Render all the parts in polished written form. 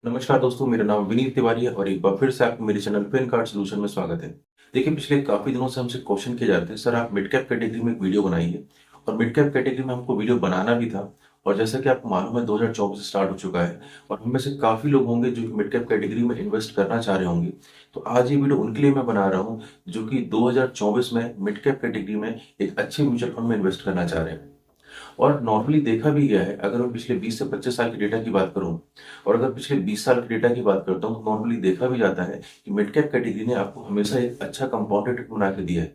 नमस्कार दोस्तों, मेरा नाम विनीत तिवारी है और एक बार फिर से आपको मेरे चैनल पेन कार्ड सॉल्यूशन में स्वागत है। देखिए, पिछले काफी दिनों से हमसे क्वेश्चन किए जाते हैं, सर आप मिड कैप कैटेगरी में एक वीडियो बनाइए। और मिड कैप कैटेगरी में हमको वीडियो बनाना भी था। और जैसा कि आपको मालूम है, 2024 स्टार्ट हो चुका है और हम में से काफी लोग होंगे जो कि मिड कैप कैटेगरी में इन्वेस्ट करना चाह रहे होंगे। तो आज ये वीडियो उनके लिए मैं बना रहा हूँ जो कि 2024 में मिड कैप कैटेगरी में एक अच्छे म्यूचुअल फंड में इन्वेस्ट करना चाह रहे हैं। और नॉर्मली देखा भी गया है, अगर मैं पिछले 20 से 25 साल के डेटा की बात करूं और अगर पिछले 20 साल के डेटा की बात करता हूं, तो नॉर्मली देखा भी जाता है कि मिड कैप कैटेगरी ने आपको हमेशा एक अच्छा कंपाउंडेड रिटर्न बना के दिया है।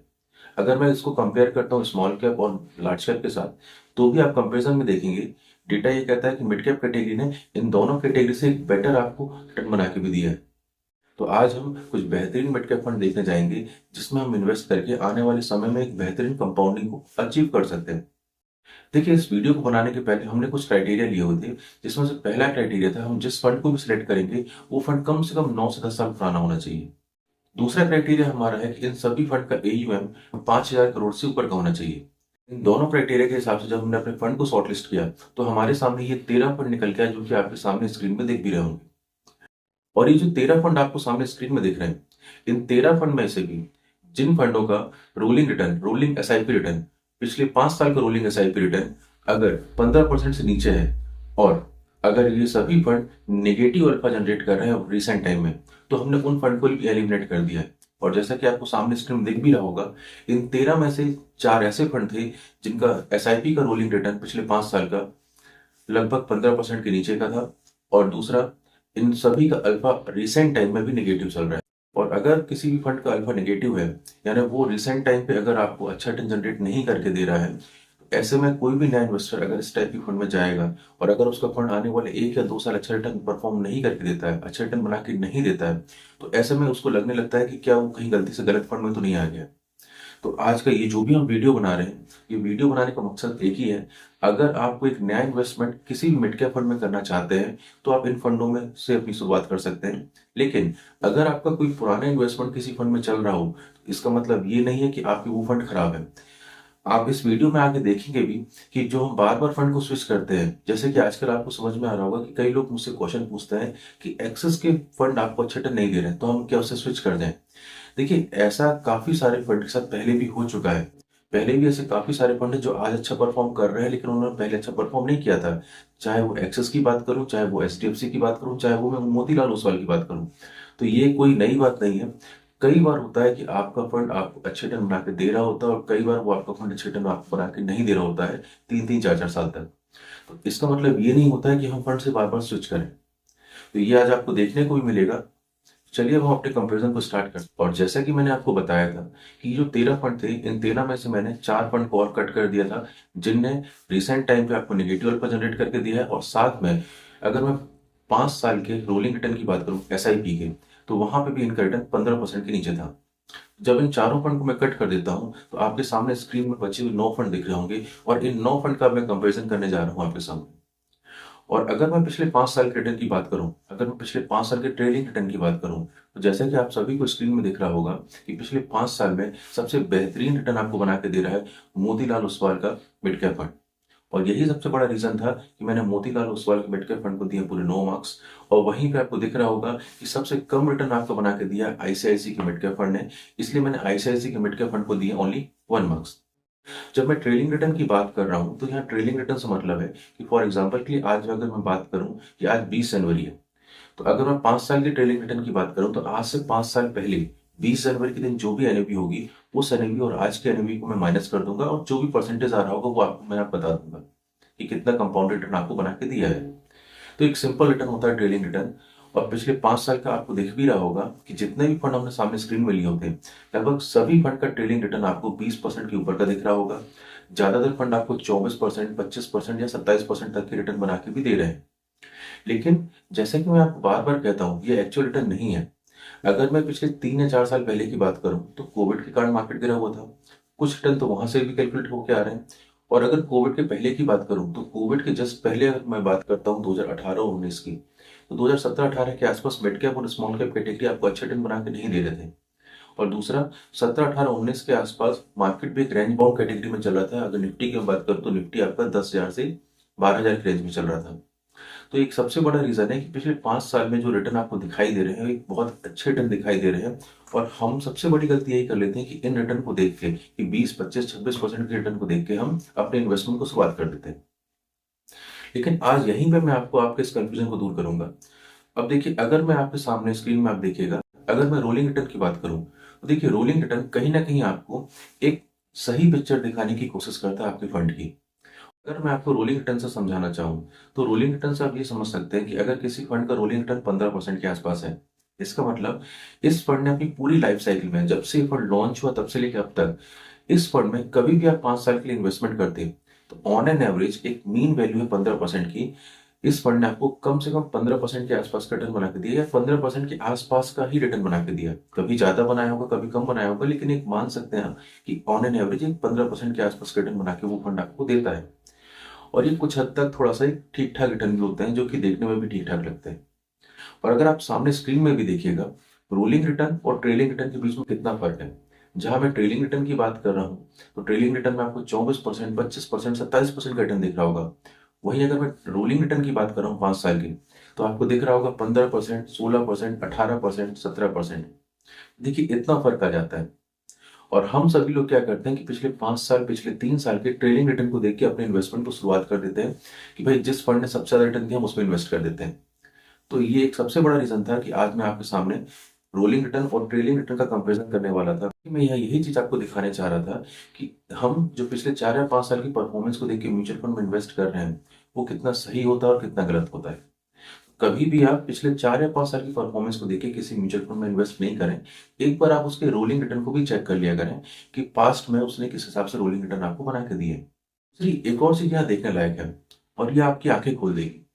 अगर मैं इसको कंपेयर करता हूं स्मॉल कैप और लार्ज कैप के साथ, तो भी आप कंपेरिजन में देखेंगे, डेटा ये कहता है कि मिड कैप कैटेगरी ने इन दोनों कैटेगरी से एक बेटर आपको रिटर्न बना के भी दिया है। तो आज हम कुछ बेहतरीन मिड कैप फंड देखने जाएंगे जिसमें हम इन्वेस्ट करके आने वाले समय में एक बेहतरीन कंपाउंडिंग को अचीव कर सकते हैं। देखिए, इस वीडियो को बनाने के पहले हमने कुछ क्राइटेरिया लिए हुए थे, जिसमें से पहला क्राइटेरिया था, हम जिस फंड को भी सिलेक्ट करेंगे वो फंड कम से कम 9 से 10 साल पुराना होना चाहिए। दूसरा क्राइटेरिया हमारा है कि इन सभी फंड का AUM 5,000 करोड़ से ऊपर का होना चाहिए। इन दोनों क्राइटेरिया के हिसाब से जब हमने अपने फंड को शॉर्टलिस्ट किया, तो हमारे सामने ये 13 फंड निकल के आए जो कि आपके सामने स्क्रीन में देख भी रहे होंगे। और ये जो 13 फंड आपको सामने स्क्रीन में दिख रहे हैं, इन 13 फंड में से भी जिन फंडों का rolling return, rolling SIP return, पिछले 5 साल का रोलिंग SIP रिटर्न अगर 15% से नीचे है, और अगर ये सभी फंड नेगेटिव अल्फा जनरेट कर रहे हैं रिसेंट टाइम में, तो हमने उन फंड को भी एलिमिनेट कर दिया है। और जैसा कि आपको सामने स्क्रीन में दिख भी रहा होगा, इन 13 में से 4 ऐसे फंड थे जिनका SIP का रोलिंग रिटर्न पिछले 5 साल का लगभग 15% के नीचे का था। और दूसरा, इन सभी का अल्फा रिसेंट टाइम में भी नेगेटिव चल रहा है। और अगर किसी भी फंड का अल्फा नेगेटिव है, यानी वो रिसेंट टाइम पे अगर आपको अच्छा रिटर्न जनरेट नहीं करके दे रहा है, तो ऐसे में कोई भी नया इन्वेस्टर अगर इस टाइप की फंड में जाएगा और अगर उसका फंड आने वाले 1 या 2 साल अच्छा रिटर्न परफॉर्म नहीं करके देता है, अच्छा रिटर्न बना के नहीं देता है, तो ऐसे में उसको लगने लगता है कि क्या वो कहीं गलती से गलत फंड में तो नहीं आ गया। तो आज का ये जो भी हम वीडियो बना रहे हैं, ये वीडियो बनाने का मकसद एक ही है। अगर आपको एक नया इन्वेस्टमेंट किसी भी मिड कैप फंड में करना चाहते हैं, तो आप इन फंडों में से अपनी शुरुआत कर सकते हैं। लेकिन अगर आपका कोई पुराना इन्वेस्टमेंट किसी फंड में चल रहा हो, तो इसका मतलब ये नहीं है कि आपकी वो फंड खराब है। आप इस वीडियो में आगे देखेंगे भी कि जो हम बार बार फंड को स्विच करते हैं, जैसे कि आजकल आपको समझ में आ रहा होगा कि कई लोग मुझसे क्वेश्चन पूछते हैं कि एक्सेस के फंड आपको अच्छे रिटर्न नहीं दे रहे हैं, तो हम क्या उससे स्विच कर दें। देखिए, ऐसा काफी सारे फंड के साथ पहले भी हो चुका है। पहले भी ऐसे काफी सारे फंड हैं जो आज अच्छा परफॉर्म कर रहे हैं, लेकिन उन्होंने पहले अच्छा परफॉर्म नहीं किया था। चाहे वो एक्सेस की बात करूं, चाहे वो HDFC की बात करूं, चाहे वो मैं मोतीलाल ओसवाल की बात करूं। तो ये कोई नई बात नहीं है। कई बार होता है कि आपका फंड आपको अच्छे रिटर्न बना के दे रहा होता है और कई बार वो आपका फंड अच्छे रिटर्न आपको बना के नहीं दे रहा होता है, 3-3, 4-4 साल तक। तो इसका मतलब ये नहीं होता है कि हम फंड से बार बार स्विच करें। तो ये आज आपको देखने को भी मिलेगा। चलिए अब हम अपने कंपैरिजन को स्टार्ट करते हैं। और जैसा कि मैंने आपको बताया था कि जो 13 फंड थे, इन 13 में से मैंने 4 फंड को और कट कर दिया था, जिनने रिसेंट टाइम पे आपको नेगेटिव अल्फा जनरेट करके दिया है। और साथ में अगर मैं 5 साल के रोलिंग रिटर्न की बात करूं SIP के, तो वहां पे भी इनका रिटर्न 15% के नीचे था। जब इन चारों फंड को मैं कट कर देता हूं, तो आपके सामने स्क्रीन में बचे हुए 9 फंड दिख रहे होंगे और इन 9 फंड का मैं कंपेरिजन करने जा रहा हूं आपके सामने। और अगर मैं पिछले 5 साल के रिटर्न की बात करूं, अगर मैं पिछले 5 साल के ट्रेडिंग रिटर्न की बात करूं, तो जैसा कि आप सभी को स्क्रीन में दिख रहा होगा कि पिछले 5 साल में सबसे बेहतरीन रिटर्न आपको बना के दे रहा है मोतीलाल ओसवाल का मिड कैप फंड। और यही सबसे बड़ा रीजन था कि मैंने मोतीलाल ओसवाल के मिड कैप फंड को दिए पूरे 9 मार्क्स। और वहीं पे आपको दिख रहा होगा कि सबसे कम रिटर्न आपको बना के दिया ICICI के मिड कैप फंड ने, इसलिए मैंने ICICI के मिड कैप फंड को दिए ओनली 1 मार्क्स। जब मैं ट्रेलिंग रिटर्न की बात कर रहा हूं, तो यहाँ ट्रेलिंग रिटर्न से मतलब है कि फॉर एग्जांपल के लिए आज अगर मैं बात करूं कि आज 20 जनवरी है, तो अगर मैं 5 साल की ट्रेलिंग रिटर्न की बात करूं, तो आज से 5 साल पहले 20 जनवरी के दिन जो भी NAV होगी, उस NAV और आज के NAV को मैं माइनस कर दूंगा और जो भी परसेंटेज आ रहा होगा वो आपको मैं बता दूंगा कि कितना कंपाउंड रिटर्न आपको बना के दिया है। तो एक सिंपल रिटर्न होता है ट्रेलिंग रिटर्न। और पिछले 5 साल का आपको दिख भी रहा होगा कि जितने भी फंड हमने सामने स्क्रीन में लिए होते, लगभग सभी फंड का ट्रेलिंग रिटर्न आपको 20% के ऊपर का दिख रहा होगा। ज्यादातर फंड आपको 24%, 25% या 27% तक के रिटर्न बना के भी दे रहे हैं। लेकिन जैसे कि मैं आपको बार बार कहता हूँ, ये एक्चुअल रिटर्न नहीं है। अगर मैं पिछले 3 या 4 साल पहले की बात करूं, तो कोविड के कारण मार्केट गिरा हुआ था। कुछ रिटर्न तो वहां से भी कैलकुलेट होके आ रहे हैं। और अगर कोविड के पहले की बात करूं, तो कोविड के जस्ट पहले अगर मैं बात करता हूं 2018-19 की, तो 2017-18 के आसपास मिड कैप और स्मॉल कैप कैटेगरी आपको अच्छे रिटर्न बना के नहीं दे रहे थे। और दूसरा, 17-18-19 के आसपास मार्केट भी एक रेंज बाउंड कैटेगरी में चल रहा था। अगर निफ्टी की बात करूं, तो निफ्टी आपका 10,000 से 12,000 के रेंज में चल रहा था। तो एक सबसे बड़ा रीजन है कि पिछले 5 साल में जो रिटर्न आपको दिखाई दे रहे हैं एक बहुत अच्छे रिटर्न दिखाई दे रहे हैं। और हम सबसे बड़ी गलती यही कर लेते हैं कि इन रिटर्न को देख के कि 20, 25, 26% के रिटर्न को देख के हम अपने इन्वेस्टमेंट को शुरुआत कर देते हैं। लेकिन आज यहीं पे मैं आपको आपके इस कंफ्यूजन को दूर करूंगा। अब देखिए, अगर मैं आपके सामने स्क्रीन में आप देखिएगा, अगर मैं रोलिंग रिटर्न की बात करूं तो देखिए रोलिंग रिटर्न कहीं ना कहीं आपको एक सही पिक्चर दिखाने की कोशिश करता है आपके फंड की। अगर मैं आपको रोलिंग रिटर्न से समझाना चाहूँ तो रोलिंग रिटर्न से आप ये समझ सकते हैं कि अगर किसी फंड का रोलिंग रिटर्न 15% के आसपास है, इसका मतलब इस फंड ने अपनी पूरी लाइफ साइकिल में, जब से ये फंड लॉन्च हुआ तब से लेकर अब तक, इस फंड में कभी भी आप 5 साल के लिए इन्वेस्टमेंट करते हैं तो ऑन एन एवरेज एक मीन वैल्यू है 15% की। इस फंड ने आपको कम से कम 15% के आसपास का रिटर्न बना के दिया या 15% के आसपास का ही रिटर्न बना के दिया। कभी ज्यादा बनाया होगा, कभी कम बनाया होगा, लेकिन एक मान सकते हैं कि ऑन एन एवरेज एक 15% के आसपास का रिटर्न बना के वो फंड आपको देता है। और ये कुछ हद तक थोड़ा सा ठीक ठाक रिटर्न भी होते हैं जो कि देखने में भी ठीक ठाक लगते हैं। और अगर आप सामने स्क्रीन में भी देखिएगा, रोलिंग रिटर्न और ट्रेलिंग रिटर्न के बीच में कितना फर्क है। जहां मैं ट्रेलिंग रिटर्न की बात कर रहा हूँ तो ट्रेलिंग रिटर्न में आपको 24%, 25%, 27% का रिटर्न दिख रहा होगा। वहीं अगर मैं रोलिंग रिटर्न की बात कर रहा हूँ 5 साल की, तो आपको दिख रहा होगा 15%, 16%, 18%, 17%। देखिए इतना फर्क आ जाता है। और हम सभी लोग क्या करते हैं कि पिछले 5 साल, पिछले 3 साल के ट्रेलिंग रिटर्न को देख के अपने इन्वेस्टमेंट को शुरुआत कर देते हैं कि भाई जिस फंड ने सबसे ज्यादा रिटर्न दिया हम उसमें इन्वेस्ट कर देते हैं। तो ये एक सबसे बड़ा रीजन था कि आज मैं आपके सामने रोलिंग रिटर्न और ट्रेलिंग रिटर्न का कंपैरिजन करने वाला था। मैं यही चीज आपको दिखाने चाह रहा था कि हम जो पिछले 4 या 5 साल की परफॉर्मेंस को देख के म्यूचुअल फंड में इन्वेस्ट कर रहे हैं वो कितना सही होता है और कितना गलत होता है। कभी भी आप पिछले 4 या 5 साल की परफॉर्मेंस को देख के किसी म्यूचुअल फंड में इन्वेस्ट नहीं करें। एक बार आप उसके रोलिंग रिटर्न को भी चेक कर लिया करें कि पास्ट में उसने किस हिसाब से रोलिंग रिटर्न आपको बना के दिए। दूसरी एक और चीज यहाँ देखने लायक है और ये आपकी आंखें खोल देगी।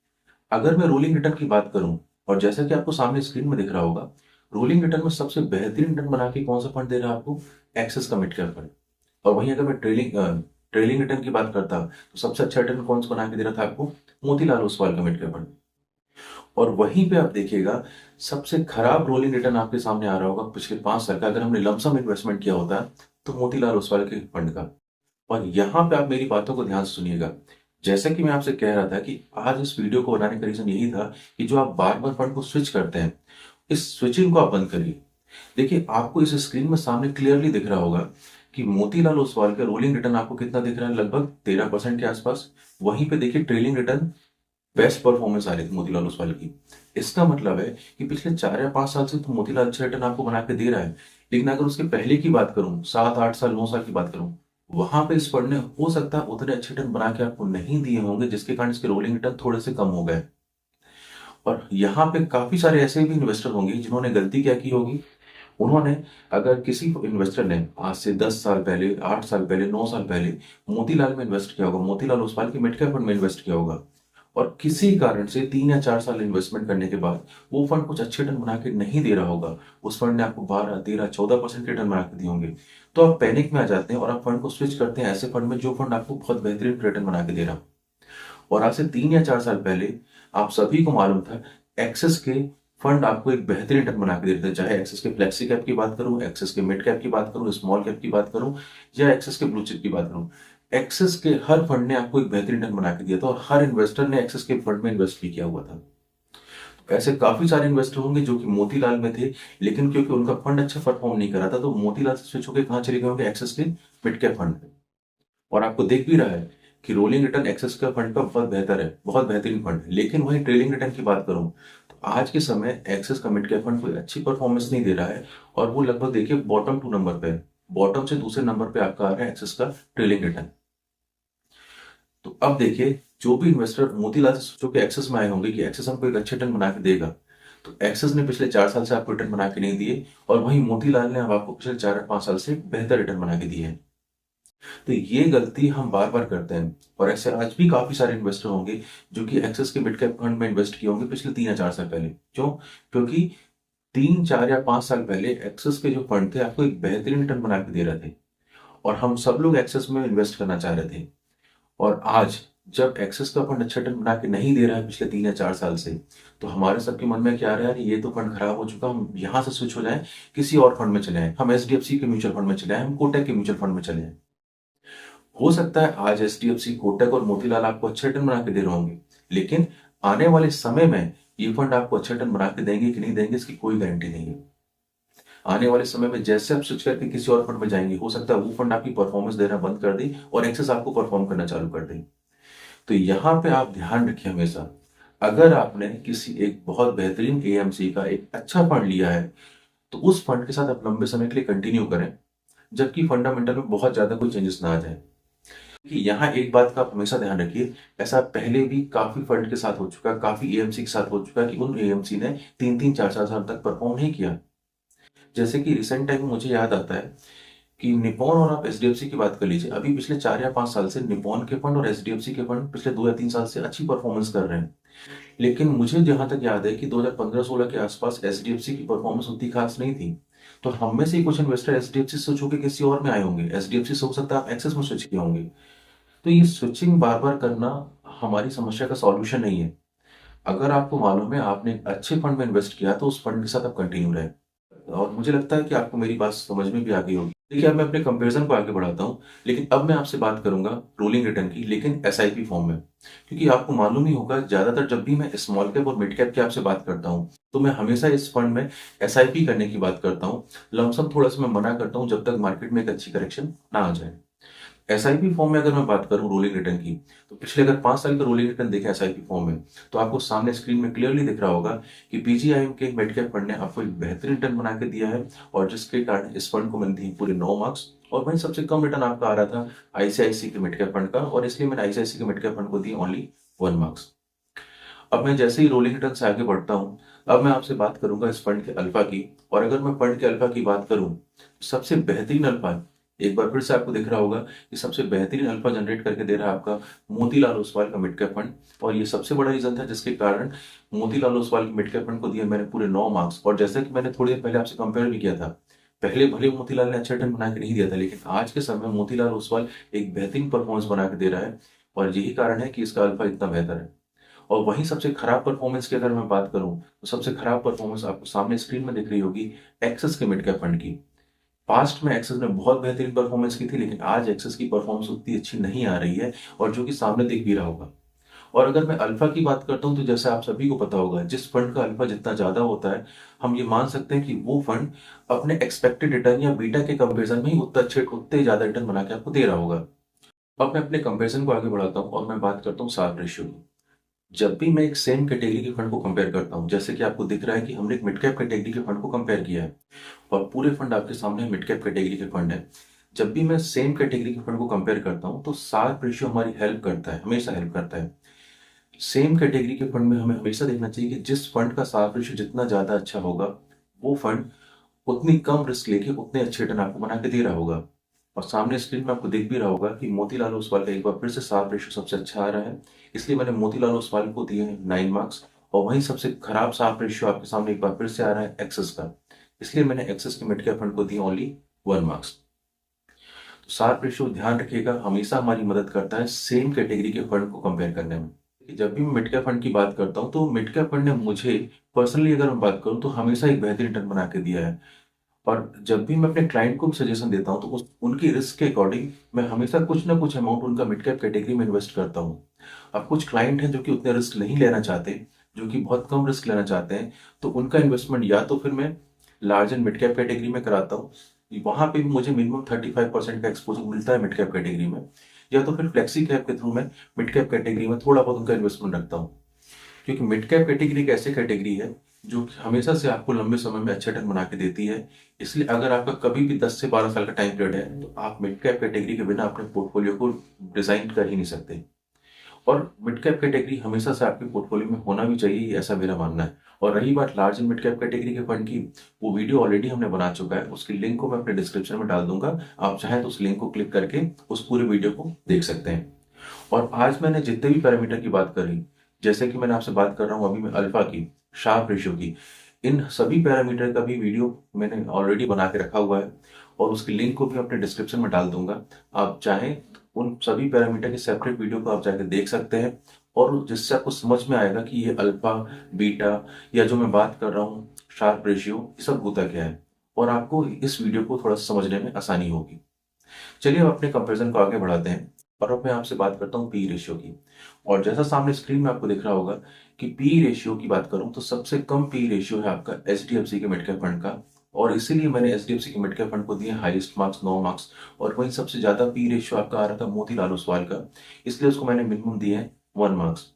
अगर मैं रोलिंग रिटर्न की बात करूं, और जैसा कि आपको सामने स्क्रीन में दिख रहा होगा, रोलिंग रिटर्न में सबसे बेहतरीन रिटर्न बना के कौन सा फंड दे रहा है आपको? एक्सिस का मिड कैप फंड। और वहीं अगर मैं ट्रेलिंग रिटर्न की बात करता तो सबसे अच्छा रिटर्न कौन सा बना के दे रहा था आपको? मोतीलाल ओसवाल का मिड कैप फंड। और वहीं पे आप देखिएगा सबसे खराब रोलिंग रिटर्न आपके सामने आ रहा होगा पिछले 5 साल का, अगर हमने लमसम इन्वेस्टमेंट किया होता तो मोतीलाल ओसवाल के फंड का। और यहाँ पे आप मेरी बातों को ध्यान से सुनिएगा। जैसा कि मैं आपसे कह रहा था कि आज इस वीडियो को बनाने का रीजन यही था कि जो आप बार बार फंड को स्विच करते हैं, इस स्विचिंग को आप बंद करिए। देखिए आपको इस स्क्रीन में सामने क्लियरली दिख रहा होगा कि मोतीलाल ओसवाल का रोलिंग रिटर्न आपको कितना दिख रहा है? लगभग 13% के आसपास। वहीं पे देखिए ट्रेलिंग रिटर्न बेस्ट परफॉर्मेंस आ रही थी मोतीलाल ओसवाल की। इसका मतलब है कि पिछले 4 या 5 साल से तो मोतीलाल अच्छा रिटर्न आपको बना के दे रहा है। लेकिन अगर उसके पहले की बात करूं, 7, 8 साल, 9 साल की बात करूं, वहां पे इस फंड ने हो सकता है उतने अच्छे रिटर्न बना के आपको नहीं दिए होंगे, जिसके कारण इसके रोलिंग रिटर्न थोड़े से कम हो गए। और यहाँ पे काफी सारे ऐसे भी इन्वेस्टर होंगे जिन्होंने गलती क्या की होगी। उन्होंने, अगर किसी इन्वेस्टर ने आज से 10 साल पहले, 8 साल पहले, 9 साल पहले मोतीलाल में इन्वेस्ट किया होगा, मोतीलाल ओसवाल के मिड कैप फंड में इन्वेस्ट किया होगा, और किसी कारण से 3 या 4 साल इन्वेस्टमेंट करने के बाद वो फंड कुछ अच्छे रिटर्न बना के नहीं दे रहा होगा, उस फंड ने आपको 12, 13, 14% के रिटर्न बना के दिए होंगे, तो आप पैनिक में आ जाते हैं और आप फंड को स्विच करते हैं ऐसे फंड में जो फंड आपको बहुत बेहतरीन रिटर्न बना के दे रहा हो। और आज से 3 या 4 साल पहले आप सभी को मालूम था एक्सेस के फंड आपको एक बेहतरीन रिटर्न बना के देते थे। चाहे एक्सेस के फ्लेक्सी कैप की बात करूं, एक्सेस के मिड कैप की बात करूं, स्मॉल कैप की बात करूं, या एक्सेस के ब्लू चिप की बात करूं, एक्सेस के हर फंड ने आपको एक बेहतरीन रिटर्न बना के दिया था और हर इन्वेस्टर ने एक्सेस के फंड में इन्वेस्ट भी किया हुआ था। ऐसे काफी सारे इन्वेस्टर होंगे जो कि मोतीलाल में थे, लेकिन क्योंकि उनका फंड अच्छा परफॉर्म नहीं कर रहा था तो मोतीलाल से स्विच होकर कहां चले गए होंगे? एक्सेस के मिड कैप फंड में। और आपको दिख भी रहा है कि रोलिंग रिटर्न एक्सेस का फंड का बहुत बेहतर है, बहुत बेहतरीन फंड है। लेकिन वहीं ट्रेलिंग रिटर्न की बात करूं तो आज के समय एक्सेस का मिड कैप फंड कोई अच्छी परफॉर्मेंस नहीं दे रहा है और वो लगभग देखिए बॉटम 2 नंबर पे है। बॉटम से दूसरे नंबर पे आपका आ रहा है एक्सेस का ट्रेलिंग रिटर्न। तो अब देखिए, जो भी इन्वेस्टर मोतीलाल से सोचो कि एक्सेस में आए होंगे कि एक्सेस हमको एक अच्छे रिटर्न बना के देगा, तो एक्सेस ने पिछले 4 साल से आपको रिटर्न बना के नहीं दिए, और वहीं मोतीलाल ने अब आपको पिछले 4 या 5 साल से बेहतर रिटर्न बना के दिए हैं। तो ये गलती हम बार बार करते हैं और ऐसे आज भी काफी सारे इन्वेस्टर होंगे जो कि एक्सेस के मिड कैप फंड में इन्वेस्ट किए होंगे पिछले 3 या 4 साल पहले। क्यों? क्योंकि 3, 4 या 5 साल पहले एक्सेस के जो फंड थे आपको एक बेहतरीन रिटर्न बना के दे रहे थे और हम सब लोग एक्सेस में इन्वेस्ट करना चाह रहे थे। और आज जब एक्सेस का फंड अच्छा रिटर्न बना के नहीं दे रहा है पिछले 3 या 4 साल से, तो हमारे सबके मन में क्या आ रहा है? ये तो फंड खराब हो चुका, हम यहां से स्विच हो जाएं, किसी और फंड में चले जाएं, हम एचडीएफसी के म्यूचुअल फंड में चले जाएं, हम कोटक के म्यूचुअल फंड में चले जाएं। हो सकता है आज एचडीएफसी, कोटक और मोतीलाल आपको अच्छे रिटर्न बना के दे रहे होंगे, लेकिन आने वाले समय में ये फंड आपको अच्छे रिटर्न बना के देंगे कि नहीं देंगे, इसकी कोई गारंटी नहीं है। आने वाले समय में जैसे आप स्विच करके किसी और फंड में जाएंगे, हो सकता है वो फंड आपकी परफॉर्मेंस देना बंद कर दे और एक्सेस आपको परफॉर्म करना चालू कर दे। तो यहाँ पे आप ध्यान रखिए हमेशा, अगर आपने किसी एक बहुत बेहतरीन एएमसी का एक अच्छा फंड लिया है, तो उस फंड के साथ आप लंबे समय के लिए कंटिन्यू करें, जबकि फंडामेंटल में बहुत ज्यादा कोई चेंजेस ना आ जाए। कि यहाँ एक बात का आप हमेशा ध्यान रखिए, ऐसा पहले भी काफी फंड के साथ हो चुका है, काफी एएमसी के साथ हो चुका है कि उन एएमसी ने 3-3, 4-4 साल तक परफॉर्म नहीं किया। जैसे कि रिसेंट टाइम में मुझे याद आता है कि निपॉन और आप एचडीएफसी की बात कर लीजिए, अभी पिछले 4 या 5 साल से निपॉन के फंड और एचडीएफसी के फंड पिछले 2 या 3 साल से अच्छी परफॉर्मेंस कर रहे हैं। लेकिन मुझे जहां तक याद है कि 2015-16 के आसपास एचडीएफसी की परफॉर्मेंस उतनी खास नहीं थी। तो हम में से ही कुछ इन्वेस्टर एचडीएफसी से छू के किसी और में आए होंगे, एचडीएफसी से हो सकता है आप एक्सेस में स्विच किए होंगे। तो ये स्विचिंग बार बार करना हमारी समस्या का सॉल्यूशन नहीं है। अगर आपको मालूम है आपने एक अच्छे फंड में इन्वेस्ट किया, तो उस फंड के साथ आप कंटिन्यू रहे। और मुझे लगता है कि आपको मेरी बात समझ में भी आ गई होगी। देखिए, अब मैं अपने कंपैरिजन को आगे बढ़ाता हूँ, लेकिन अब मैं आपसे बात करूंगा रोलिंग रिटर्न की, लेकिन एसआईपी फॉर्म में। क्योंकि आपको मालूम ही होगा, ज्यादातर जब भी मैं स्मॉल कैप और मिड कैप की आपसे बात करता हूँ, तो मैं हमेशा इस फंड में एसआईपी करने की बात करता हूँ। लमसम थोड़ा सा मैं मना करता हूँ जब तक मार्केट में एक अच्छी करेक्शन ना आ जाए। एसआईपी फॉर्म में अगर मैं बात करूं रोलिंग रिटर्न की, तो पिछले अगर 5 साल का रोलिंग रिटर्न देखें एसआईपी फॉर्म में, तो आपको सामने स्क्रीन में क्लियरली दिख रहा होगा कि पीजीआईएम के मिड कैप फंड ने आपको एक बेहतरीन रिटर्न बना के दिया है, और जिसके कारण इस फंड को मैंने दी पूरे 9 मार्क्स। और वहीं सबसे कम रिटर्न आपका आ रहा था आईसीआईसी के मिड कैप फंड का, और इसलिए मैंने आईसीआईसी के मिड कैप फंड को दी ओनली 1 मार्क्स। अब मैं जैसे ही रोलिंग रिटर्न से आगे बढ़ता हूँ, अब मैं आपसे बात करूंगा इस फंड के अल्फा की। और अगर मैं फंड के अल्फा की बात करूं, सबसे बेहतरीन अल्फा, एक बार फिर से आपको दिख रहा होगा कि सबसे बेहतरीन अल्फा जनरेट करके दे रहा है आपका मोतीलाल ओसवाल का मिड कैप फंड। और ये सबसे बड़ा रीजन था जिसके कारण मोतीलाल ओसवाल के मिड कैप फंड को दिए मैंने पूरे 9 मार्क्स। और जैसा कि मैंने थोड़ी देर पहले आपसे कंपेयर भी किया था, पहले भले मोतीलाल ने अच्छा रिटर्न बना के नहीं दिया था, लेकिन आज के समय मोतीलाल ओसवाल एक बेहतरीन परफॉर्मेंस बना के दे रहा है, और यही कारण है कि इसका अल्फा इतना बेहतर है। और वहीं सबसे खराब परफॉर्मेंस की अगर मैं बात करूं, तो सबसे खराब परफॉर्मेंस आपको सामने स्क्रीन में दिख रही होगी एक्सेस के मिड कैप फंड की। पास्ट में एक्सेस ने बहुत बेहतरीन परफॉर्मेंस की थी, लेकिन आज एक्सेस की परफॉर्मेंस उतनी अच्छी नहीं आ रही है, और जो कि सामने दिख भी रहा होगा। और अगर मैं अल्फा की बात करता हूं, तो जैसे आप सभी को पता होगा, जिस फंड का अल्फा जितना ज्यादा होता है, हम ये मान सकते हैं कि वो फंड अपने एक्सपेक्टेड रिटर्न या बीटा के कंपेरिजन में ही उतने ज्यादा रिटर्न बना के आपको दे रहा होगा। अब मैं अपने कंपेरिजन को आगे बढ़ाता हूँ और मैं बात करता हूँ सार रेशियो की। जब भी मैं एक सेम कैटेगरी के फंड को कंपेयर करता हूं, जैसे कि आपको दिख रहा है कि हमने एक मिड कैप कैटेगरी के फंड को कंपेयर किया है, और पूरे फंड आपके सामने मिड कैप कैटेगरी के फंड है। जब भी मैं सेम कैटेगरी के फंड को कंपेयर करता हूं, तो सार रेशियो हमारी हेल्प करता है, हमेशा हेल्प करता है। सेम कैटेगरी के फंड में हमें हमेशा देखना चाहिए कि जिस फंड का सार रेशियो जितना ज्यादा अच्छा होगा, वो फंड उतनी कम रिस्क लेके उतने अच्छे रिटर्न आपको बना के दे रहा होगा। और सामने स्क्रीन में आपको दिख भी रहा होगा कि मोतीलाल ओसवाल का एक बार फिर से सार रेशियो सबसे अच्छा आ रहा है, इसलिए मैंने मोतीलाल ओसवाल को दिए हैं 9 मार्क्स। और वहीं सबसे खराब सार रेशियो आपके सामने एक बार फिर से आ रहा है एक्सेस का, इसलिए मैंने एक्सेस के मिड कैप फंड को दिए ओनली 1 मार्क्स। तो सार रेशियो ध्यान रखिएगा, हमेशा हमारी मदद करता है सेम कैटेगरी के फंड को कंपेयर करने में। जब भी मैं मिड कैप फंड की बात करता हूँ, तो मिड कैप फंड ने मुझे पर्सनली अगर मैं बात करूँ, तो हमेशा एक बेहतरीन रिटर्न बना के दिया है। और जब भी मैं अपने क्लाइंट को भी सजेशन देता हूं, तो उनकी रिस्क के अकॉर्डिंग मैं हमेशा कुछ ना कुछ अमाउंट उनका मिड कैप कैटेगरी में इन्वेस्ट करता हूं। अब कुछ क्लाइंट हैं जो कि उतने रिस्क नहीं लेना चाहते, जो कि बहुत कम रिस्क लेना चाहते हैं, तो उनका इन्वेस्टमेंट या तो फिर मैं large and mid cap category में कराता हूँ, वहां पे भी मुझे मिनिमम 35% का एक्सपोजर मिलता है मिड कैप कैटेगरी में, या तो फिर फ्लेक्सी कैप के थ्रू मैं मिड कैप कैटेगरी में थोड़ा बहुत उनका इन्वेस्टमेंट रखता हूँ। क्योंकि मिड कैप कैटेगरी एक ऐसी कैटेगरी है जो कि हमेशा से आपको लंबे समय में अच्छा रिटर्न बना के देती है। इसलिए अगर आपका कभी भी 10 से 12 साल का टाइम पीरियड है, तो आप मिड कैप कैटेगरी के बिना अपने पोर्टफोलियो को डिजाइन कर ही नहीं सकते। और मिड कैप कैटेगरी हमेशा से आपके पोर्टफोलियो में होना भी चाहिए, ये ऐसा मेरा मानना है। और रही बात large and mid cap category के फंड की, वो वीडियो ऑलरेडी हमने बना चुका है, उसकी लिंक को मैं अपने डिस्क्रिप्शन में डाल दूंगा। आप चाहें तो उस लिंक को क्लिक करके उस पूरे वीडियो को देख सकते हैं। और आज मैंने जितने भी पैरामीटर की बात करी, जैसे कि मैंने आपसे बात कर रहा हूं अभी मैं अल्फा की, शार्प रेशियो की, इन सभी पैरामीटर का भी वीडियो मैंने ऑलरेडी बना के रखा हुआ है, और उसकी लिंक को भी अपने डिस्क्रिप्शन में डाल दूंगा। आप चाहें तो उन सभी पैरामीटर के सेपरेट वीडियो को आप जाकर देख सकते हैं, और जिससे आपको समझ में आएगा कि ये अल्फा, बीटा, या जो मैं बात कर रहा हूँ शार्प रेशियो, ये सब होता क्या है, और आपको इस वीडियो को थोड़ा समझने में आसानी होगी। चलिए अब अपने कंपेरिजन को आगे बढ़ाते हैं। और अब मैं आपसे बात करता हूँ पी रेशियो की। और जैसा सामने स्क्रीन में आपको दिख रहा होगा कि पी रेशियो की बात करूं तो सबसे कम पी रेशियो है आपका एचडीएफसी के मिड कैप फंड का। और इसीलिए मैंने एचडीएफसी के मिड कैप फंड को दिए हाईएस्ट मार्क्स 9 मार्क्स। और वहीं सबसे ज्यादा पी रेशियो आपका आ रहा था मोतीलाल ओसवाल का, इसलिए उसको मैंने मिनिमम दिए हैं 1 मार्क्स।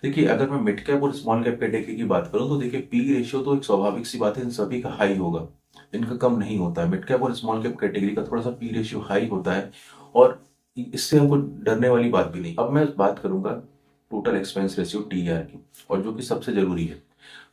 देखिए, अगर मैं मिड कैप और स्मॉल कैप कैटेगरी की बात करूं तो देखिए पी रेशियो तो एक स्वाभाविक सी बात है, इन सभी का हाई होगा, इनका कम नहीं होता है। मिड कैप और स्मॉल कैप कैटेगरी का थोड़ा सा पी रेशियो हाई होता है, और इससे हमको डरने वाली बात भी नहीं। अब मैं बात करूंगा टोटल एक्सपेंस रेशियो टीईआर की, और जो कि सबसे जरूरी है।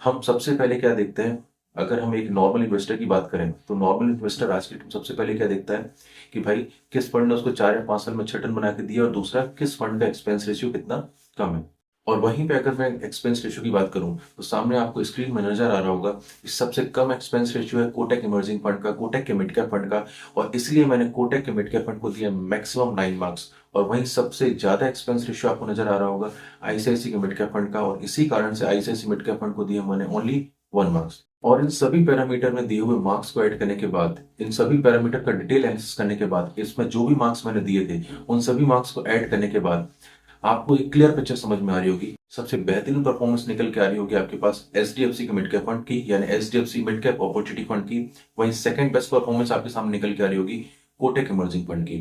हम सबसे पहले क्या देखते हैं, अगर हम एक नॉर्मल इन्वेस्टर की बात करें तो नॉर्मल इन्वेस्टर आज के टाइम सबसे पहले क्या देखता है कि भाई किस फंड ने उसको 4 या 5 साल में 6 टन बना के दिया, और दूसरा किस फंड का एक्सपेंस रेशियो कितना कम है। और वहीं पे अगर मैं एक्सपेंस रेशियो की बात करूं तो सामने आपको स्क्रीन में नजर आ रहा होगा कि सबसे कम एक्सपेंस रेशियो है कोटक इमर्जिंग फंड का, कोटक के मिड कैप फंड का। और इसलिए मैंने कोटक के मिड कैप फंड को दिया मैक्सिमम 9 मार्क्स। और वहीं सबसे ज्यादा एक्सपेंस रेशियो आपको नजर आ रहा होगा आईसीआईसी के मिड कैप फंड का, और इसी कारण से आईसीआईसी मिड कैप फंड को दिया मैंने ओनली 1 मार्क्स। और इन सभी पैरामीटर में दिए हुए मार्क्स को ऐड करने के बाद, इन सभी पैरामीटर का डिटेल एनालिसिस करने के बाद, इसमें जो भी मार्क्स मैंने दिए थे उन सभी मार्क्स को ऐड करने के बाद आपको एक क्लियर पिक्चर समझ में आ रही होगी। सबसे बेहतरीन परफॉर्मेंस निकल के आ रही होगी आपके पास एचडीएफसी के मिड कैप फंड की, यानी HDFC mid cap opportunity fund की। वहीं सेकंड बेस्ट परफॉर्मेंस आपके सामने निकल के आ रही होगी कोटक इमर्जिंग फंड की।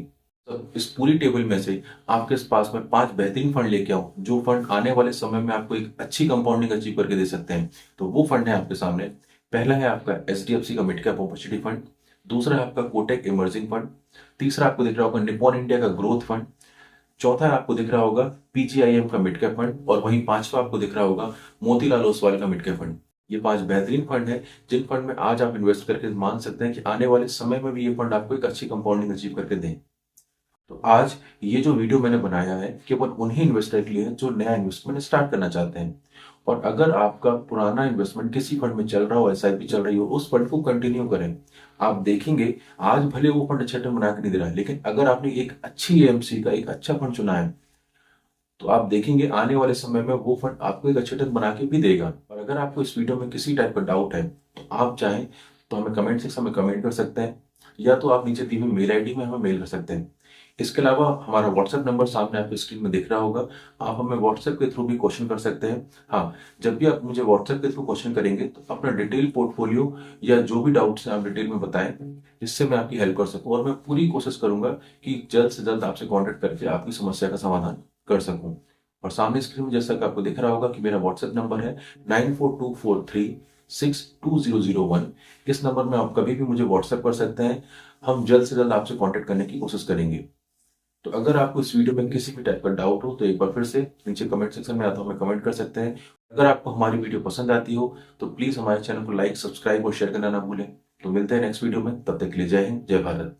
तो इस पूरी टेबल में से आपके पास में 5 बेहतरीन फंड लेके आऊं जो फंड आने वाले समय में आपको एक अच्छी कंपाउंडिंग अचीव करके दे सकते हैं। तो वो फंड है आपके सामने। पहला है आपका एचडीएफसी का मिड कैप अपॉर्चुनिटी फंड, दूसरा है आपका कोटक इमर्जिंग फंड, तीसरा आपको दिख रहा होगा निप्पॉन इंडिया का ग्रोथ फंड, चौथा आपको दिख रहा होगा पीजीआईएम का मिड कैप फंड, और वहीं पांचवा आपको दिख रहा होगा मोतीलाल ओसवाल का मिड कैप फंड। ये 5 बेहतरीन फंड है जिन फंड में आज आप इन्वेस्ट करके मान सकते हैं कि आने वाले समय में भी ये फंड आपको एक अच्छी कंपाउंडिंग अचीव करके दें। तो आज ये जो वीडियो मैंने बनाया है केवल उन्हीं इन्वेस्टर के लिए है जो नया इन्वेस्टमेंट स्टार्ट करना चाहते हैं। और अगर आपका पुराना इन्वेस्टमेंट किसी फंड में चल रहा हो, एसआईपी चल रही हो, उस फंड को कंटिन्यू करें। आप देखेंगे आज भले वो फंड अच्छा रिटर्न बना के नहीं दे रहा है, लेकिन अगर आपने एक अच्छी एएमसी का एक अच्छा फंड चुना है तो आप देखेंगे आने वाले समय में वो फंड आपको एक अच्छे रिटर्न बना के भी देगा। और अगर आपको इस वीडियो में किसी टाइप का डाउट है तो आप चाहें तो हमें कमेंट सेक्शन में कमेंट कर सकते हैं, या तो आप नीचे दी हुई मेल आईडी में हमें मेल कर सकते हैं। इसके अलावा हमारा व्हाट्सएप नंबर सामने आपको स्क्रीन में दिख रहा होगा, आप हमें व्हाट्सएप के थ्रू भी क्वेश्चन कर सकते हैं। हाँ, जब भी आप मुझे व्हाट्सएप के थ्रू क्वेश्चन करेंगे तो अपना डिटेल पोर्टफोलियो या जो भी डाउट्स हैं आप डिटेल में बताएं, जिससे मैं आपकी हेल्प कर सकूं। और मैं पूरी कोशिश करूंगा कि जल्द से जल्द आपसे कॉन्टेक्ट करके आपकी समस्या का समाधान कर सकूं। और सामने स्क्रीन में जैसा कि आपको दिख रहा होगा कि मेरा व्हाट्सएप नंबर है 9424362001। इस नंबर में आप कभी भी मुझे व्हाट्सएप कर सकते हैं, हम जल्द से जल्द आपसे कांटेक्ट करने की कोशिश करेंगे। तो अगर आपको इस वीडियो में किसी भी टाइप का डाउट हो तो एक बार फिर से नीचे कमेंट सेक्शन में आता हूं, हमें कमेंट कर सकते हैं। अगर आपको हमारी वीडियो पसंद आती हो तो प्लीज हमारे चैनल को लाइक, सब्सक्राइब और शेयर करना ना भूलें। तो मिलते हैं नेक्स्ट वीडियो में, तब तक के लिए जय हिंद, जय भारत।